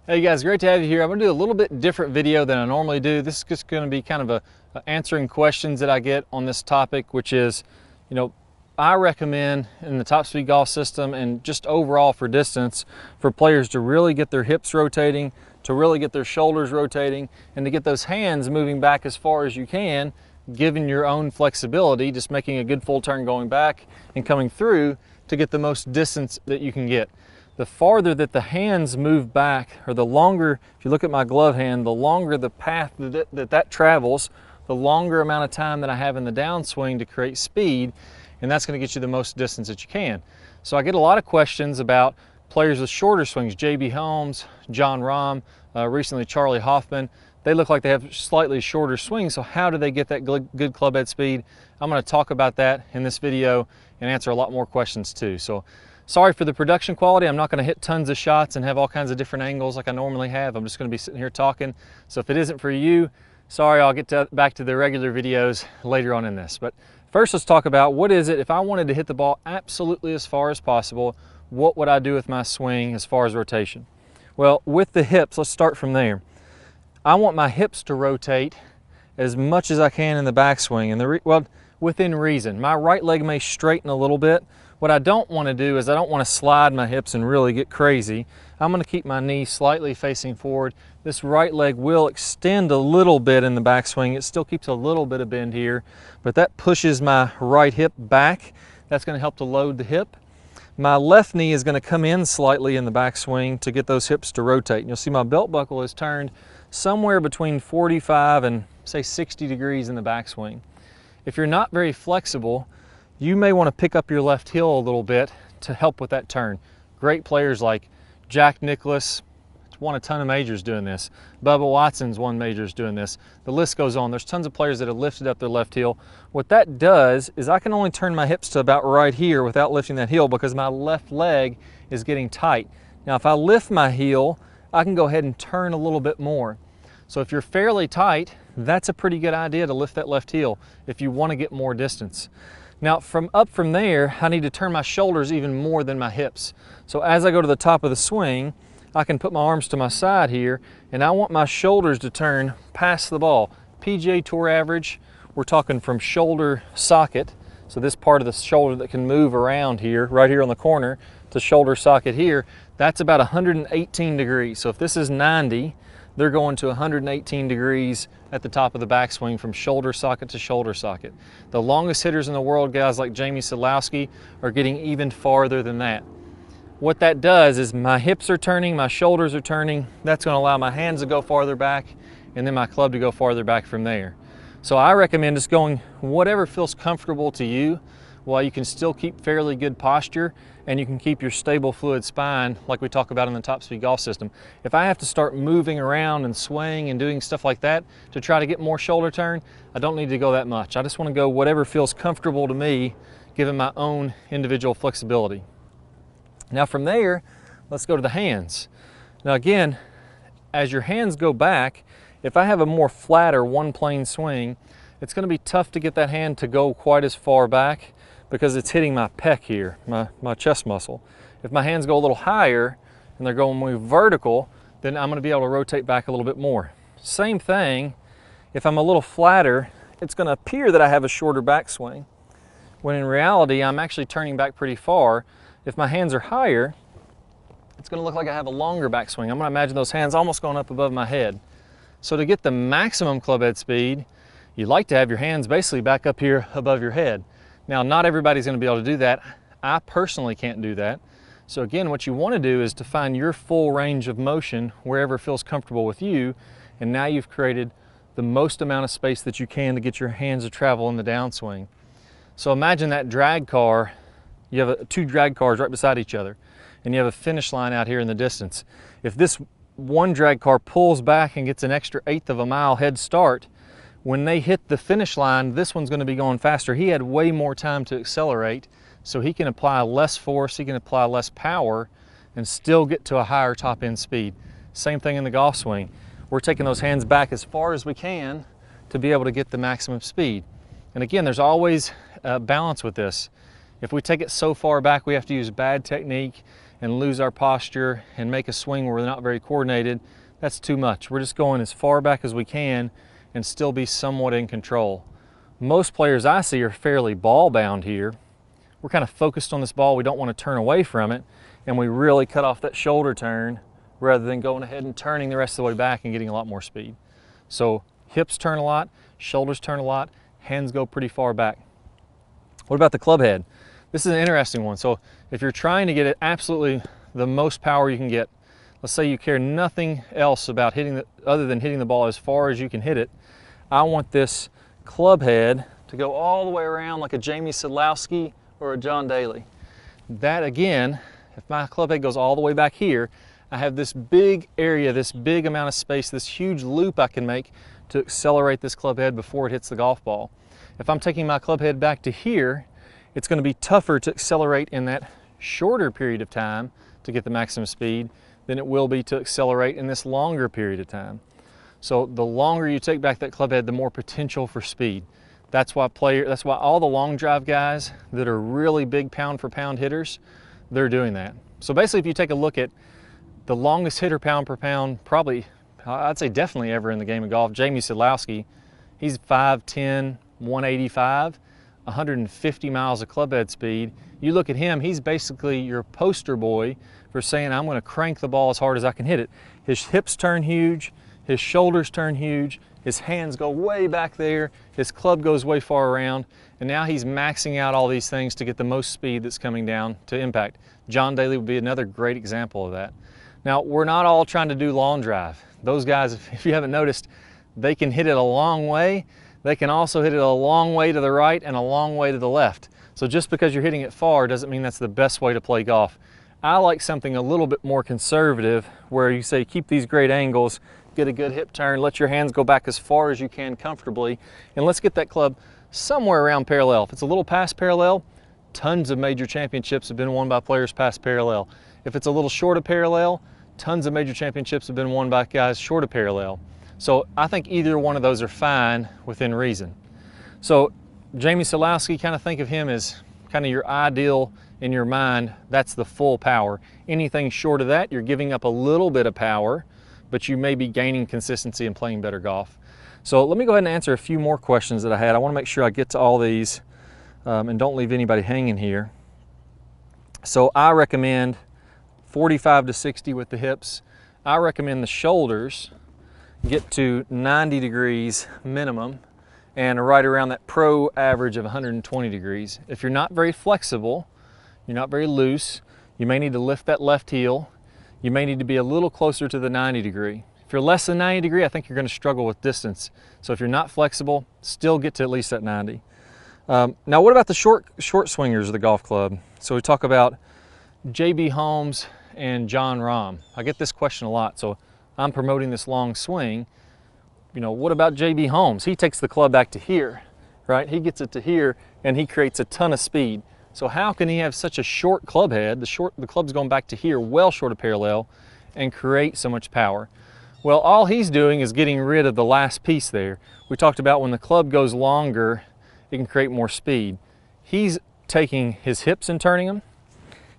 Hey guys, great to have you here. I'm going to do a little bit different video than I normally do. This is just going to be kind of a answering questions that I get on this topic, which is, I recommend in the top speed golf system and just overall for distance for players to really get their hips rotating, to really get their shoulders rotating, and to get those hands moving back as far as you can, given your own flexibility, just making a good full turn going back and coming through to get the most distance that you can get. The farther that the hands move back, or the longer, if you look at my glove hand, the longer the path that travels, the longer amount of time that I have in the downswing to create speed, and that's going to get you the most distance that you can. So I get a lot of questions about players with shorter swings, J.B. Holmes, John Rahm, recently Charlie Hoffman. They look like they have slightly shorter swings, so how do they get that good club head speed? I'm going to talk about that in this video and answer a lot more questions too. So sorry for the production quality. I'm not going to hit tons of shots and have all kinds of different angles like I normally have. I'm just going to be sitting here talking. So if it isn't for you, sorry, I'll get back to the regular videos later on in this. But first, let's talk about what is it, if I wanted to hit the ball absolutely as far as possible, what would I do with my swing as far as rotation? Well, with the hips, let's start from there. I want my hips to rotate as much as I can in the backswing, and within reason. My right leg may straighten a little bit. What I don't want to do is I don't want to slide my hips and really get crazy. I'm going to keep my knee slightly facing forward. This right leg will extend a little bit in the backswing. It still keeps a little bit of bend here, but that pushes my right hip back. That's going to help to load the hip. My left knee is going to come in slightly in the backswing to get those hips to rotate. And you'll see my belt buckle is turned somewhere between 45 and say 60 degrees in the backswing. If you're not very flexible, you may want to pick up your left heel a little bit to help with that turn. Great players like Jack Nicklaus won a ton of majors doing this. Bubba Watson's won majors doing this. The list goes on. There's tons of players that have lifted up their left heel. What that does is I can only turn my hips to about right here without lifting that heel because my left leg is getting tight. Now if I lift my heel, I can go ahead and turn a little bit more. So if you're fairly tight, that's a pretty good idea to lift that left heel if you want to get more distance. Now from there, I need to turn my shoulders even more than my hips. So as I go to the top of the swing, I can put my arms to my side here, and I want my shoulders to turn past the ball. PGA Tour average, we're talking from shoulder socket, so this part of the shoulder that can move around here, right here on the corner, to shoulder socket here, that's about 118 degrees. So if this is 90, they're going to 118 degrees at the top of the backswing from shoulder socket to shoulder socket. The longest hitters in the world, guys like Jamie Sadlowski, are getting even farther than that. What that does is my hips are turning, my shoulders are turning. That's going to allow my hands to go farther back and then my club to go farther back from there. So I recommend just going whatever feels comfortable to you while you can still keep fairly good posture and you can keep your stable fluid spine like we talk about in the top speed golf system. If I have to start moving around and swaying and doing stuff like that to try to get more shoulder turn, I don't need to go that much. I just want to go whatever feels comfortable to me given my own individual flexibility. Now from there, let's go to the hands. Now again, as your hands go back, if I have a more flatter one plane swing, it's going to be tough to get that hand to go quite as far back because it's hitting my pec here, my chest muscle. If my hands go a little higher and they're going more vertical, then I'm going to be able to rotate back a little bit more. Same thing, if I'm a little flatter, it's going to appear that I have a shorter backswing, when in reality I'm actually turning back pretty far. If my hands are higher, it's going to look like I have a longer backswing. I'm going to imagine those hands almost going up above my head. So to get the maximum club head speed, you'd like to have your hands basically back up here above your head. Now, not everybody's going to be able to do that. I personally can't do that. So again, what you want to do is to find your full range of motion wherever feels comfortable with you, and now you've created the most amount of space that you can to get your hands to travel in the downswing. So imagine that drag car. You have two drag cars right beside each other, and you have a finish line out here in the distance. If this one drag car pulls back and gets an extra 1/8 of a mile head start, when they hit the finish line, this one's going to be going faster. He had way more time to accelerate, so he can apply less force, he can apply less power, and still get to a higher top end speed. Same thing in the golf swing. We're taking those hands back as far as we can to be able to get the maximum speed. And again, there's always a balance with this. If we take it so far back, we have to use bad technique and lose our posture and make a swing where we're not very coordinated, that's too much. We're just going as far back as we can and still be somewhat in control. Most players I see are fairly ball bound here. We're kind of focused on this ball. We don't want to turn away from it, and we really cut off that shoulder turn rather than going ahead and turning the rest of the way back and getting a lot more speed. So hips turn a lot, shoulders turn a lot, hands go pretty far back. What about the club head? This is an interesting one. So if you're trying to get it absolutely the most power you can get, let's say you care nothing else about hitting other than hitting the ball as far as you can hit it, I want this club head to go all the way around like a Jamie Sadlowski or a John Daly. That again, if my club head goes all the way back here, I have this big area, this big amount of space, this huge loop I can make to accelerate this club head before it hits the golf ball. If I'm taking my club head back to here, it's going to be tougher to accelerate in that shorter period of time to get the maximum speed than it will be to accelerate in this longer period of time. So the longer you take back that club head, the more potential for speed. That's why all the long drive guys that are really big pound for pound hitters, they're doing that. So basically, if you take a look at the longest hitter pound per pound, probably, I'd say definitely ever in the game of golf, Jamie Sadlowski, he's 5'10", 185, 150 miles of club head speed. You look at him, he's basically your poster boy for saying, I'm going to crank the ball as hard as I can hit it. His hips turn huge, his shoulders turn huge, his hands go way back there, his club goes way far around, and now he's maxing out all these things to get the most speed that's coming down to impact. John Daly would be another great example of that. Now, we're not all trying to do long drive. Those guys, if you haven't noticed, they can hit it a long way. They can also hit it a long way to the right and a long way to the left. So just because you're hitting it far doesn't mean that's the best way to play golf. I like something a little bit more conservative where you say keep these great angles, get a good hip turn, let your hands go back as far as you can comfortably, and let's get that club somewhere around parallel. If it's a little past parallel, tons of major championships have been won by players past parallel. If it's a little short of parallel, tons of major championships have been won by guys short of parallel. So I think either one of those are fine within reason. So Jamie Sadlowski, kind of think of him as kind of your ideal in your mind. That's the full power. Anything short of that, you're giving up a little bit of power, but you may be gaining consistency and playing better golf. So let me go ahead and answer a few more questions that I had. I want to make sure I get to all these and don't leave anybody hanging here. So I recommend 45 to 60 with the hips. I recommend the shoulders get to 90 degrees minimum and right around that pro average of 120 degrees. If you're not very flexible, you're not very loose, you may need to lift that left heel. You may need to be a little closer to the 90 degree. If you're less than 90 degree, I think you're going to struggle with distance. So if you're not flexible, still get to at least that 90. Now what about the short swingers of the golf club? So we talk about J.B. Holmes and Jon Rahm. I get this question a lot, so I'm promoting this long swing. You know, what about J.B. Holmes? He takes the club back to here, right? He gets it to here and he creates a ton of speed. So how can he have such a short club head, the club's going back to here, well short of parallel, and create so much power? Well, all he's doing is getting rid of the last piece there. We talked about when the club goes longer, it can create more speed. He's taking his hips and turning them.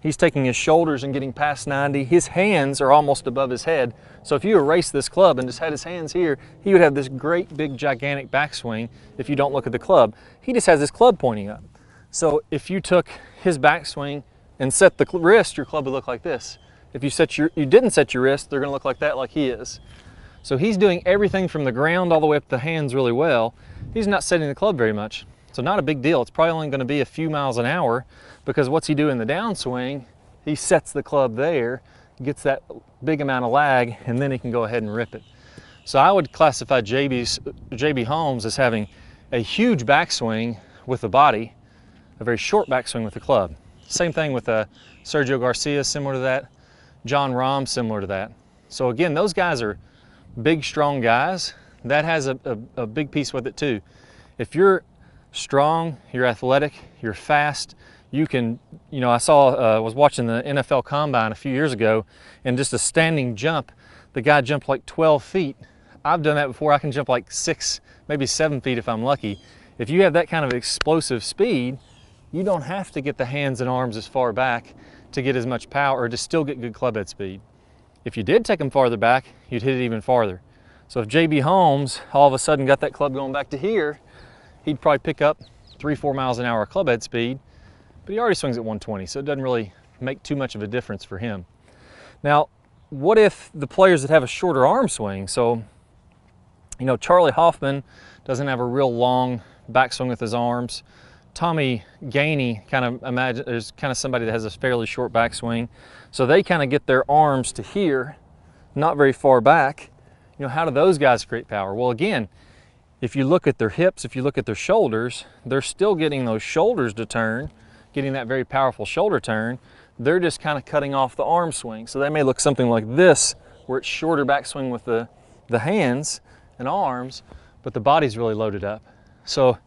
He's taking his shoulders and getting past 90. His hands are almost above his head. So if you erase this club and just had his hands here, he would have this great big gigantic backswing if you don't look at the club. He just has his club pointing up. So if you took his backswing and set the wrist, your club would look like this. If you didn't set your wrist, they're going to look like that, like he is. So he's doing everything from the ground all the way up to the hands really well. He's not setting the club very much. So not a big deal. It's probably only going to be a few miles an hour, because what's he do in the downswing? He sets the club there, gets that big amount of lag, and then he can go ahead and rip it. So I would classify J.B. Holmes as having a huge backswing with the body, a very short backswing with the club. Same thing with Sergio Garcia, similar to that. Jon Rahm, similar to that. So again, those guys are big, strong guys. That has a big piece with it too. If you're strong, you're athletic, you're fast, you can, you know, I was watching the NFL Combine a few years ago, and just a standing jump, the guy jumped like 12 feet. I've done that before. I can jump like 6, maybe 7 feet if I'm lucky. If you have that kind of explosive speed, you don't have to get the hands and arms as far back to get as much power or to still get good club head speed. If you did take them farther back, you'd hit it even farther. So if JB Holmes all of a sudden got that club going back to here, he'd probably pick up 3-4 miles an hour club head speed, but he already swings at 120, so it doesn't really make too much of a difference for him. Now, what if the players that have a shorter arm swing? So, you know, Charlie Hoffman doesn't have a real long backswing with his arms. Tommy Gainey is kind of somebody that has a fairly short backswing. So they kind of get their arms to here, not very far back. You know, how do those guys create power? Well, again, if you look at their hips, if you look at their shoulders, they're still getting those shoulders to turn, getting that very powerful shoulder turn. They're just kind of cutting off the arm swing. So they may look something like this, where it's shorter backswing with the hands and arms, but the body's really loaded up. So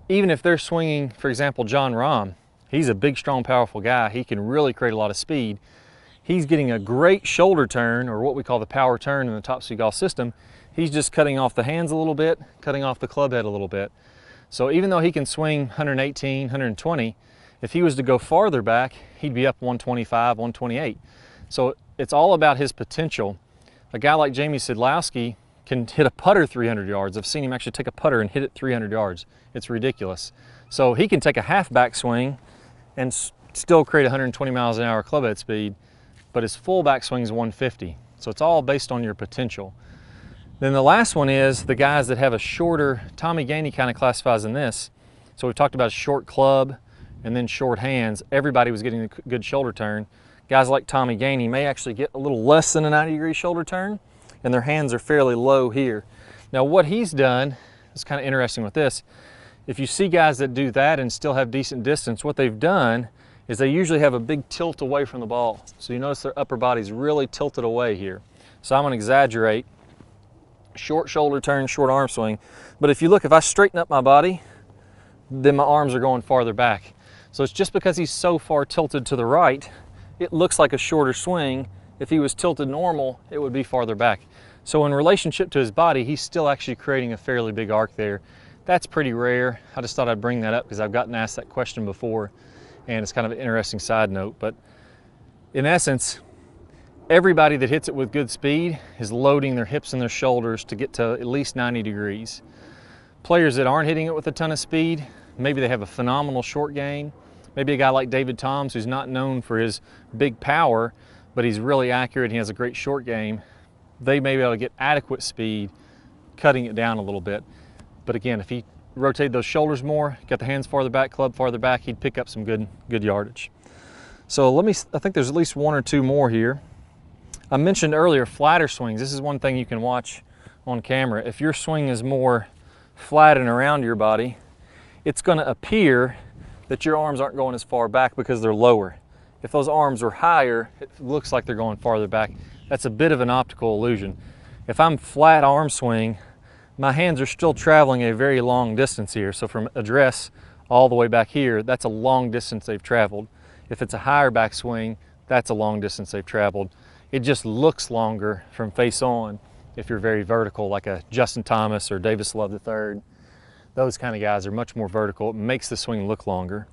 even if they're swinging, for example, John Rahm, he's a big, strong, powerful guy. He can really create a lot of speed. He's getting a great shoulder turn, or what we call the power turn in the topspeed golf system. He's just cutting off the hands a little bit, cutting off the club head a little bit. So even though he can swing 118, 120, if he was to go farther back, he'd be up 125, 128. So it's all about his potential. A guy like Jamie Sidlowski can hit a putter 300 yards. I've seen him actually take a putter and hit it 300 yards. It's ridiculous. So he can take a half backswing and still create 120 miles an hour club head speed, but his full backswing is 150. So it's all based on your potential. Then the last one is the guys that have a shorter, Tommy Gainey kind of classifies in this. So we've talked about a short club and then short hands. Everybody was getting a good shoulder turn. Guys like Tommy Gainey may actually get a little less than a 90-degree shoulder turn, and their hands are fairly low here. Now what he's done is kind of interesting with this. If you see guys that do that and still have decent distance, what they've done is they usually have a big tilt away from the ball. So you notice their upper body's really tilted away here. So I'm gonna exaggerate. Short shoulder turn, short arm swing. But if you look, if I straighten up my body, then my arms are going farther back. So it's just because he's so far tilted to the right, it looks like a shorter swing. If he was tilted normal, it would be farther back. So in relationship to his body, he's still actually creating a fairly big arc there. That's pretty rare. I just thought I'd bring that up because I've gotten asked that question before, and it's kind of an interesting side note. But in essence, everybody that hits it with good speed is loading their hips and their shoulders to get to at least 90 degrees. Players that aren't hitting it with a ton of speed, maybe they have a phenomenal short game. Maybe a guy like David Toms, who's not known for his big power, but he's really accurate, he has a great short game. They may be able to get adequate speed, cutting it down a little bit. But again, if he rotated those shoulders more, got the hands farther back, club farther back, he'd pick up some good yardage. So I think there's at least one or two more here. I mentioned earlier flatter swings. This is one thing you can watch on camera. If your swing is more flat and around your body, it's going to appear that your arms aren't going as far back because they're lower. If those arms are higher, it looks like they're going farther back. That's a bit of an optical illusion. If I'm flat arm swing, my hands are still traveling a very long distance here. So from address all the way back here, that's a long distance they've traveled. If it's a higher backswing, that's a long distance they've traveled. It just looks longer from face on if you're very vertical, like a Justin Thomas or Davis Love III. Those kind of guys are much more vertical. It makes the swing look longer.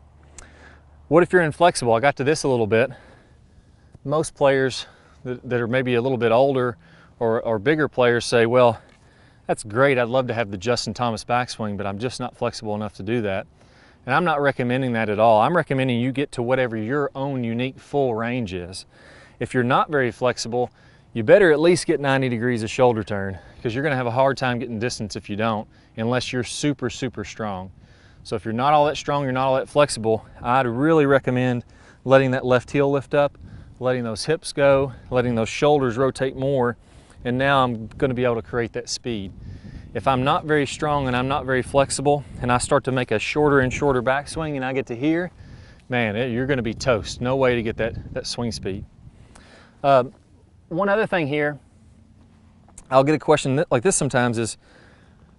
What if you're inflexible? I got to this a little bit. Most players that are maybe a little bit older or bigger players say, well, that's great, I'd love to have the Justin Thomas backswing, but I'm just not flexible enough to do that. And I'm not recommending that at all. I'm recommending you get to whatever your own unique full range is. If you're not very flexible, you better at least get 90 degrees of shoulder turn, because you're gonna have a hard time getting distance if you don't, unless you're super, super strong. So if you're not all that strong, you're not all that flexible, I'd really recommend letting that left heel lift up, letting those hips go, letting those shoulders rotate more, and now I'm gonna be able to create that speed. If I'm not very strong and I'm not very flexible, and I start to make a shorter and shorter backswing and I get to here, man, you're gonna be toast. No way to get that swing speed. One other thing here, I'll get a question like this sometimes is,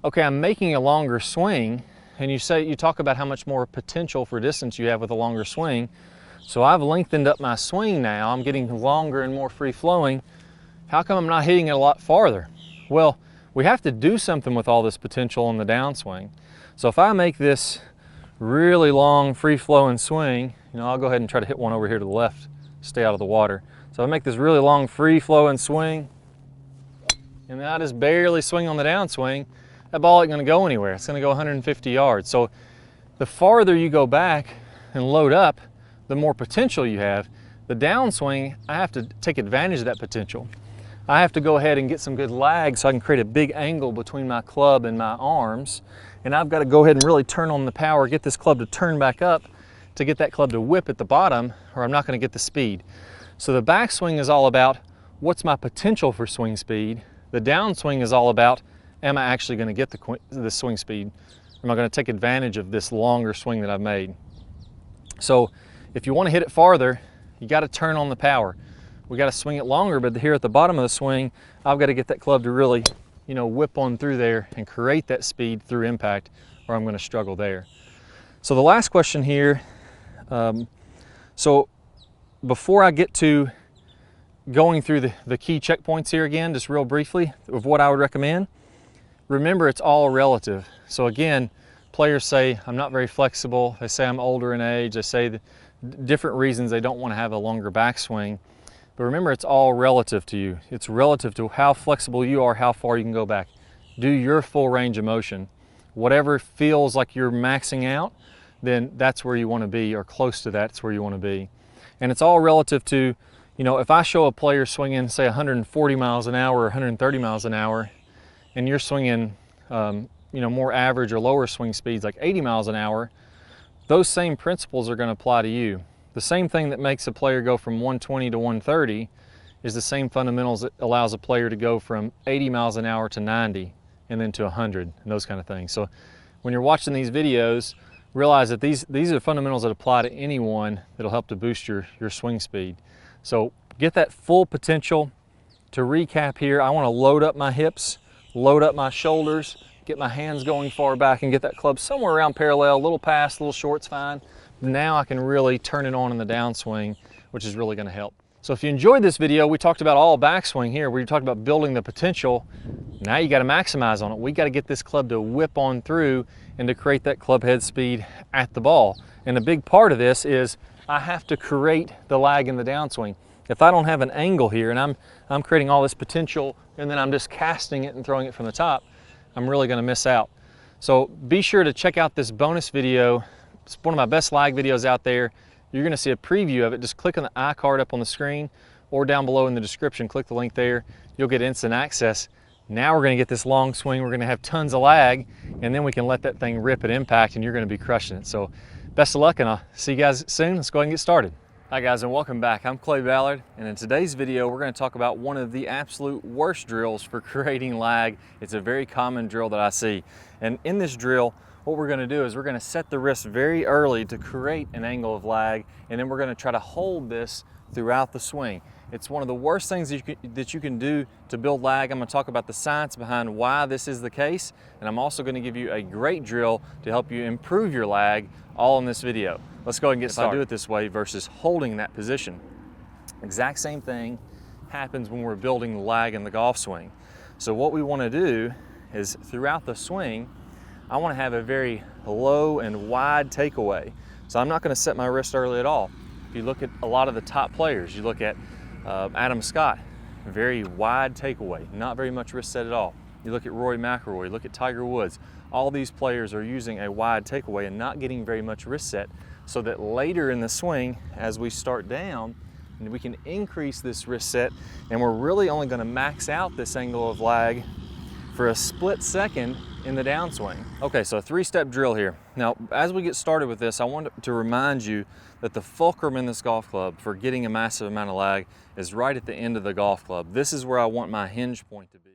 okay, I'm making a longer swing, and you talk about how much more potential for distance you have with a longer swing. So I've lengthened up my swing now, I'm getting longer and more free flowing. How come I'm not hitting it a lot farther? Well, we have to do something with all this potential on the downswing. So if I make this really long free flowing swing, I'll go ahead and try to hit one over here to the left stay out of the water. So I make this really long free flowing swing, and then I just barely swing on the downswing. That ball ain't gonna go anywhere. It's gonna go 150 yards. So the farther you go back and load up, the more potential you have. The downswing, I have to take advantage of that potential. I have to go ahead and get some good lag so I can create a big angle between my club and my arms. And I've got to go ahead and really turn on the power, get this club to turn back up to get that club to whip at the bottom, or I'm not going to get the speed. So the backswing is all about what's my potential for swing speed. The downswing is all about, am I actually going to get the swing speed? Am I going to take advantage of this longer swing that I've made? So if you want to hit it farther, you got to turn on the power. We got to swing it longer, but here at the bottom of the swing, I've got to get that club to really, you know, whip on through there and create that speed through impact, or I'm going to struggle there. So the last question here, so before I get to going through the key checkpoints here again, just real briefly of what I would recommend, remember it's all relative. So again, players say I'm not very flexible, they say I'm older in age, they say the different reasons they don't want to have a longer backswing. But remember, it's all relative to you. It's relative to how flexible you are, how far you can go back. Do your full range of motion. Whatever feels like you're maxing out, then that's where you want to be, or close to that's where you want to be. And it's all relative to, you know, if I show a player swinging, say 140 miles an hour or 130 miles an hour, and you're swinging, you know, more average or lower swing speeds like 80 miles an hour, those same principles are going to apply to you. The same thing that makes a player go from 120 to 130 is the same fundamentals that allows a player to go from 80 miles an hour to 90 and then to 100 and those kind of things. So when you're watching these videos, realize that these are fundamentals that apply to anyone that'll help to boost your swing speed. So get that full potential. To recap here, I want to load up my hips, load up my shoulders, get my hands going far back and get that club somewhere around parallel, a little past, a little short's fine. Now I can really turn it on in the downswing, which is really going to help. So if you enjoyed this video, we talked about all backswing here. We talked about building the potential. Now you got to maximize on it. We got to get this club to whip on through and to create that club head speed at the ball. And a big part of this is I have to create the lag in the downswing. If I don't have an angle here and I'm creating all this potential and then I'm just casting it and throwing it from the top, I'm really going to miss out. So be sure to check out this bonus video. It's one of my best lag videos out there. You're going to see a preview of it. Just click on the iCard up on the screen or down below in the description. Click the link there. You'll get instant access. Now we're going to get this long swing. We're going to have tons of lag, and then we can let that thing rip at impact, and you're going to be crushing it. So best of luck, and I'll see you guys soon. Let's go ahead and get started. Hi guys, and welcome back. I'm Clay Ballard, and in today's video we're going to talk about one of the absolute worst drills for creating lag. It's a very common drill that I see, and in this drill what we're going to do is we're going to set the wrist very early to create an angle of lag, and then we're going to try to hold this throughout the swing. It's one of the worst things that you can do to build lag. I'm going to talk about the science behind why this is the case, and I'm also going to give you a great drill to help you improve your lag, all in this video. Let's go ahead and get started. If I do it this way versus holding that position, exact same thing happens when we're building lag in the golf swing. So what we want to do is throughout the swing, I want to have a very low and wide takeaway. So I'm not going to set my wrist early at all. If you look at a lot of the top players, you look at Adam Scott, very wide takeaway, not very much wrist set at all. You look at Rory McIlroy, look at Tiger Woods. All these players are using a wide takeaway and not getting very much wrist set, so that later in the swing, as we start down, we can increase this wrist set, and we're really only going to max out this angle of lag for a split second in the downswing. Okay, so a three-step drill here. Now, as we get started with this, I want to remind you that the fulcrum in this golf club for getting a massive amount of lag is right at the end of the golf club. This is where I want my hinge point to be.